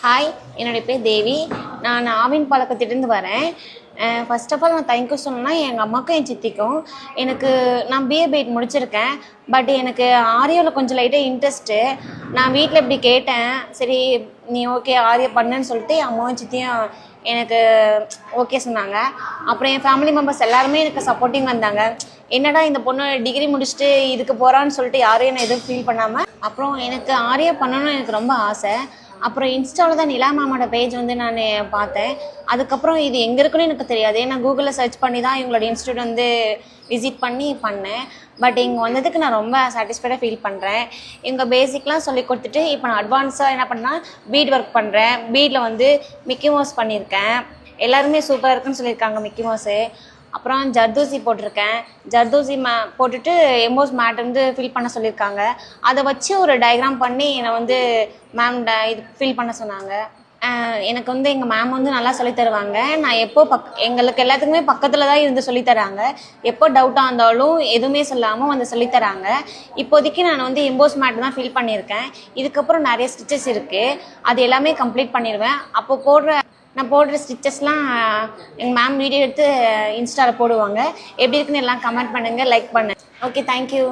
Hi, என்னுடைய பேர் தேவி. நான் ஆவின் பழக்கத்திலேருந்து வரேன். ஃபர்ஸ்ட் ஆஃப் ஆல் நான் தேங்க்யூ சொல்லணும்னா எங்கள் அம்மாவுக்கும் என் சித்திக்கும். நான் பிஏ பிஎட் முடிச்சிருக்கேன். பட் எனக்கு ஆரியோவில் கொஞ்சம் லைட்டாக இன்ட்ரெஸ்ட்டு. நான் வீட்டில் இப்படி கேட்டேன், சரி நீ ஓகே ஆரியோ பண்ணுன்னு சொல்லிட்டு என் அம்மாவும் சித்தியும் எனக்கு ஓகே சொன்னாங்க. அப்புறம் என் ஃபேமிலி மெம்பர்ஸ் எல்லாருமே எனக்கு சப்போர்ட்டிங் வந்தாங்க. என்னடா இந்த பொண்ணு டிகிரி முடிச்சுட்டு இதுக்கு போகிறான்னு சொல்லிட்டு யாரும் என்னை எதுவும் ஃபீல் பண்ணாமல். அப்புறம் எனக்கு ஆரியோ பண்ணணும்னு எனக்கு ரொம்ப ஆசை. அப்புறம் இன்ஸ்டாவில் தான் நிலா மேமோட பேஜ் நான் பார்த்தேன். அதுக்கப்புறம் இது எங்கே இருக்குன்னு எனக்கு தெரியாது. நான் கூகுளில் சர்ச் பண்ணி தான் இவங்களோட இன்ஸ்டியூட் விசிட் பண்ணி பண்ணேன். பட் இங்கே வந்ததுக்கு நான் ரொம்ப சாட்டிஸ்ஃபைடாக ஃபீல் பண்ணுறேன். இவங்க பேசிக்லாம் சொல்லி கொடுத்துட்டு இப்போ நான் அட்வான்ஸாக என்ன பண்ணால் பீட் ஒர்க் பண்ணுறேன். பீடில் மிக்கி மவுஸ் பண்ணியிருக்கேன். எல்லாருமே சூப்பராக இருக்குன்னு சொல்லியிருக்காங்க மிக்கி மவுஸு. அப்புறம் ஜர்தோசி போட்டிருக்கேன். ஜர்தோசி போட்டுட்டு எம்போஸ் மேட் ஃபில் பண்ண சொல்லியிருக்காங்க. அதை வச்சு ஒரு டயக்ராம் பண்ணி என்னை மேம் இது ஃபில் பண்ண சொன்னாங்க. எனக்கு எங்கள் மேம் நல்லா சொல்லித் தருவாங்க. நான் எப்போ எங்களுக்கு எல்லாத்துக்குமே பக்கத்தில் தான் இருந்து சொல்லித்தராங்க. எப்போ டவுட்டாக இருந்தாலும் எதுவுமே சொல்லாமல் சொல்லித்தராங்க. இப்போதைக்கு நான் எம்போஸ் மேட் தான் ஃபில் பண்ணியிருக்கேன். இதுக்கப்புறம் நிறைய ஸ்டிச்சஸ் இருக்குது. அது எல்லாமே கம்ப்ளீட் பண்ணிடுவேன். அப்போ நான் போடுற ஸ்டிச்சஸ்லாம் எங்கள் மேம் வீடியோ எடுத்து இன்ஸ்டாவில் போடுவாங்க. எப்படி இருக்குன்னு எல்லாம் கமெண்ட் பண்ணுங்கள், லைக் பண்ணுங்கள். Okay, thank you.